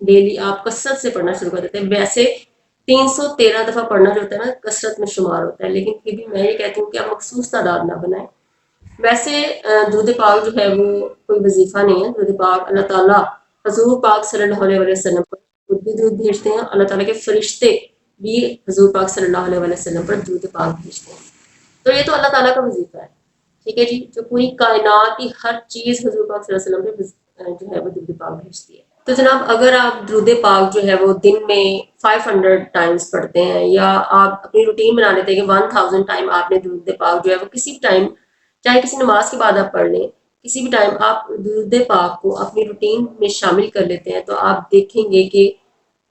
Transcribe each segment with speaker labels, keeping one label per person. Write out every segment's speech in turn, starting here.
Speaker 1: Daily آپ کثرت سے پڑھنا شروع کر دیتے ہیں. ویسے 313 دفعہ پڑھنا جو ہوتا ہے نا کثرت میں شمار ہوتا ہے، لیکن پھر بھی میں یہ کہتی ہوں کہ آپ مخصوص تعداد نہ بنائیں. ویسے درود پاک جو ہے وہ کوئی وظیفہ نہیں ہے. درود پاک اللہ تعالیٰ حضور پاک صلی اللہ علیہ وسلم پر خود بھی درود بھیجتے ہیں، اللہ تعالیٰ کے فرشتے بھی حضور پاک صلی اللہ علیہ وسلم پر درود پاک بھیجتے ہیں. تو یہ تو اللہ تعالیٰ کا وظیفہ ہے، ٹھیک ہے جی، جو پوری کائنات کی ہر چیز حضور پاک صلی اللہ علیہ وسلم پہ جو ہے وہ درود پاک بھیجتی ہے. تو جناب اگر آپ درود پاک جو ہے وہ دن میں 500 ٹائمز پڑھتے ہیں، یا آپ اپنی روٹین بنا لیتے ہیں کہ 1000 ٹائم آپ نے درود پاک جو ہے وہ کسی بھی ٹائم، چاہے کسی نماز کے بعد آپ پڑھ لیں، کسی بھی ٹائم آپ درود پاک کو اپنی روٹین میں شامل کر لیتے ہیں، تو آپ دیکھیں گے کہ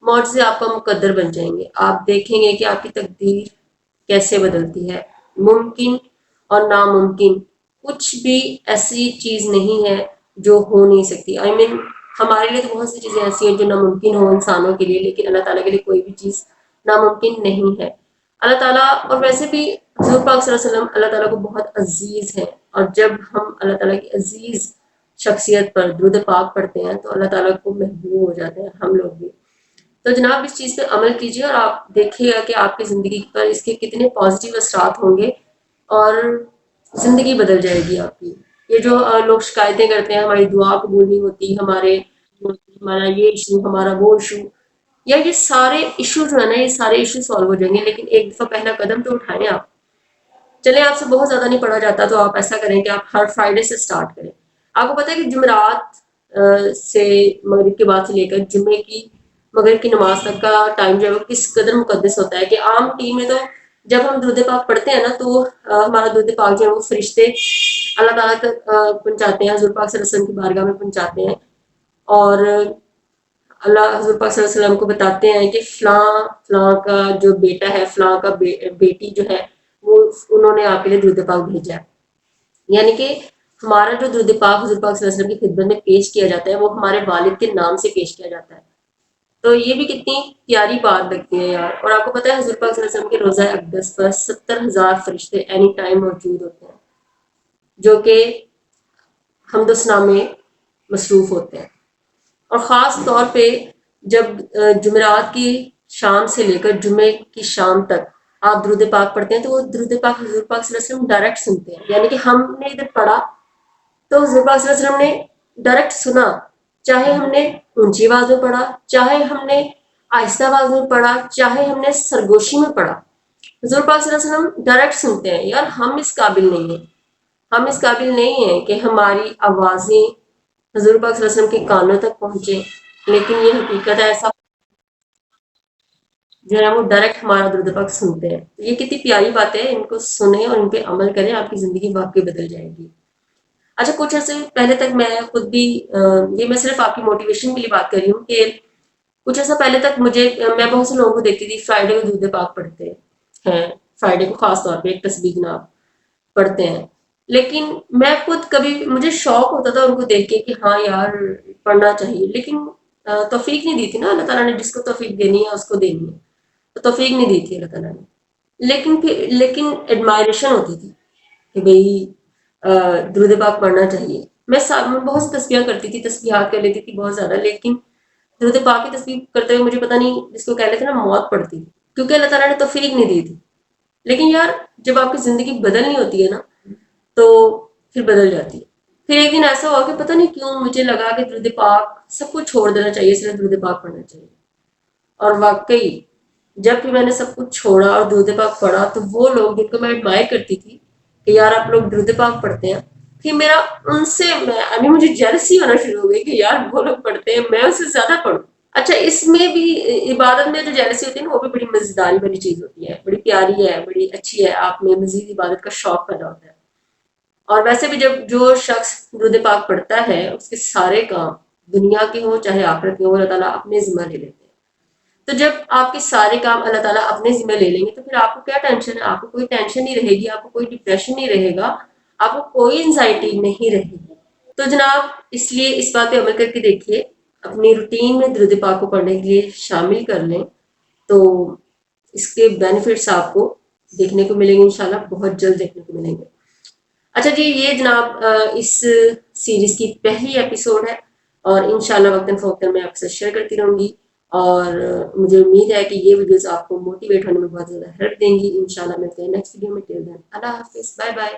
Speaker 1: معجزے آپ کا مقدر بن جائیں گے. آپ دیکھیں گے کہ آپ کی تقدیر کیسے بدلتی ہے. ممکن اور ناممکن کچھ بھی ایسی چیز نہیں ہے جو ہو نہیں سکتی. ہمارے لیے تو بہت سی چیزیں ایسی ہیں جو ناممکن ہو انسانوں کے لیے، لیکن اللہ تعالیٰ کے لیے کوئی بھی چیز ناممکن نہیں ہے. اللہ تعالیٰ، اور ویسے بھی حضور پاک صلی اللہ علیہ وسلم اللہ تعالیٰ کو بہت عزیز ہے، اور جب ہم اللہ تعالیٰ کی عزیز شخصیت پر درود پاک پڑھتے ہیں تو اللہ تعالیٰ کو محبوب ہو جاتے ہیں ہم لوگ بھی. تو جناب اس چیز پہ عمل کیجیے اور آپ دیکھیے گا کہ آپ کی زندگی پر اس کے کتنے پازیٹیو اثرات ہوں گے، اور زندگی بدل جائے گی آپ کی. یہ جو لوگ شکایتیں کرتے ہیں ہماری دعا قبول نہیں ہوتی، ہمارا یہ ایشو، ہمارا وہ ایشو، یا یہ سارے ایشو جو ہے نا، یہ سارے ایشو سالو ہو جائیں گے، لیکن ایک دفعہ پہلا قدم تو اٹھائیں آپ. چلے آپ سے بہت زیادہ نہیں پڑھا جاتا تو آپ ایسا کریں کہ آپ ہر فرائیڈے سے سٹارٹ کریں. آپ کو پتا ہے کہ جمعرات سے مغرب کے بعد سے لے کر جمعے کی مغرب کی نماز تک کا ٹائم جو ہے وہ کس قدر مقدس ہوتا ہے کہ عام ٹیم میں تو جب ہم درود پاک پڑھتے ہیں نا تو ہمارا درود پاک جو ہے وہ فرشتے اللہ تعالیٰ تک پہنچاتے ہیں، حضور پاک صلی اللہ علیہ وسلم کی بارگاہ میں پہنچاتے ہیں، اور اللہ حضور پاک صلی اللہ علیہ وسلم کو بتاتے ہیں کہ فلاں فلاں کا جو بیٹا ہے، فلاں کا بیٹی جو ہے وہ انہوں نے آپ کے لیے درود پاک بھیجا ہے. یعنی کہ ہمارا جو درود پاک حضور پاک صلی اللہ علیہ وسلم کی خدمت میں پیش کیا جاتا ہے وہ ہمارے والد کے نام سے پیش کیا جاتا ہے. تو یہ بھی کتنی پیاری بات لگتی ہے یار. اور آپ کو پتا ہے حضور پاک صلی اللہ علیہ وسلم کے روزہ اقدس پر 70,000 فرشتے اینی ٹائم موجود ہوتے ہیں جو کہ حمد و ثنا میں مصروف ہوتے ہیں. اور خاص طور پہ جب جمعرات کی شام سے لے کر جمعے کی شام تک آپ درود پاک پڑھتے ہیں تو وہ درود پاک حضور پاک صلی اللہ علیہ وسلم ڈائریکٹ سنتے ہیں. یعنی کہ ہم نے ادھر پڑھا تو حضور پاک صلی اللہ علیہ وسلم نے ڈائریکٹ سنا، چاہے ہم نے اونچی آواز میں پڑھا، چاہے ہم نے آہستہ آواز میں پڑھا، چاہے ہم نے سرگوشی میں پڑھا، حضور پاک صلی اللہ علیہ وسلم ڈائریکٹ سنتے ہیں. یار ہم اس قابل نہیں ہیں، ہم اس قابل نہیں ہیں کہ ہماری آوازیں حضور پاک صلی اللہ علیہ وسلم کے کانوں تک پہنچے، لیکن یہ حقیقت ہے، ایسا جو ہے وہ ڈائریکٹ ہمارا درود پاک سنتے ہیں. یہ کتنی پیاری بات ہے، ان کو سنیں اور ان پہ عمل کریں، آپ کی زندگی واقعی بدل جائے گی. اچھا کچھ عرصے پہلے تک میں خود بھی یہ میں صرف آپ کی موٹیویشن کے لیے بات کر رہی ہوں کہ کچھ عرصہ پہلے تک میں بہت سے لوگوں کو دیکھتی تھی فرائیڈے کو درود پاک پڑھتے ہیں، فرائیڈے کو خاص طور پہ ایک تسبیح جناب پڑھتے ہیں، لیکن میں خود کبھی مجھے شوق ہوتا تھا ان کو دیکھ کے کہ ہاں یار پڑھنا چاہیے، لیکن توفیق نہیں دی تھی نا اللہ تعالیٰ نے. جس کو توفیق دینی ہے اس کو دینی ہے، تو توفیق نہیں دی تھی اللہ تعالیٰ نے. لیکن ایڈمائریشن ہوتی تھی کہ بھئی درود پاک پڑھنا چاہیے. میں بہت سی تسبیحات کرتی تھی، تسبیحات کر لیتی تھی بہت زیادہ، لیکن درود پاک کی تسبیح کرتے ہوئے مجھے پتہ نہیں جس کو کہہ لیتے نا موت پڑتی تھی، کیونکہ اللہ تعالیٰ نے توفیق نہیں دی تھی. لیکن یار جب آپ کی زندگی بدلنی ہوتی ہے نا تو پھر بدل جاتی ہے. پھر ایک دن ایسا ہوا کہ پتہ نہیں کیوں مجھے لگا کہ درود پاک سب کچھ چھوڑ دینا چاہیے، صرف درود پاک پڑھنا چاہیے. اور واقعی جب بھی میں نے سب کچھ چھوڑا اور درود پاک پڑھا تو وہ لوگ جن کو میں ایڈمائر کرتی تھی کہ یار آپ لوگ درود پاک پڑھتے ہیں، پھر میرا ان سے مجھے جیلسی ہونا شروع ہو گئی کہ یار وہ لوگ پڑھتے ہیں میں اس سے زیادہ پڑھوں. اچھا اس میں بھی عبادت میں جو جیلسی ہوتی ہے نا وہ بھی بڑی مزیداری والی چیز ہوتی ہے، بڑی پیاری ہے، بڑی اچھی ہے، آپ میں مزید عبادت کا شوق پیدا ہوتا ہے. اور ویسے بھی جب جو شخص درود پاک پڑھتا ہے اس کے سارے کام دنیا کے ہوں چاہے آخرت کے ہوں اللہ تعالیٰ اپنے ذمہ لے لیتے ہیں. تو جب آپ کے سارے کام اللہ تعالیٰ اپنے ذمہ لے لیں گے تو پھر آپ کو کیا ٹینشن ہے، آپ کو کوئی ٹینشن نہیں رہے گی، آپ کو کوئی ڈپریشن نہیں رہے گا، آپ کو کوئی انزائٹی نہیں رہے گی. تو جناب اس لیے اس بات پہ عمل کر کے دیکھیے، اپنی روٹین میں درود پاک کو پڑھنے کے لیے شامل کر لیں تو اس کے بینیفٹس آپ کو دیکھنے کو ملیں گے، انشاءاللہ بہت جلد دیکھنے کو ملیں گے. اچھا جی یہ جناب اس سیریز کی پہلی ایپیسوڈ ہے اور انشاءاللہ وقتاً فوقتاً میں آپ کے ساتھ شیئر کرتی رہوں گی، اور مجھے امید ہے کہ یہ ویڈیوز آپ کو موٹیویٹ ہونے میں بہت زیادہ ہیلپ دیں گی. انشاءاللہ ملتے ہیں نیکسٹ ویڈیو میں. ٹل دین اللہ حافظ، بائے بائے.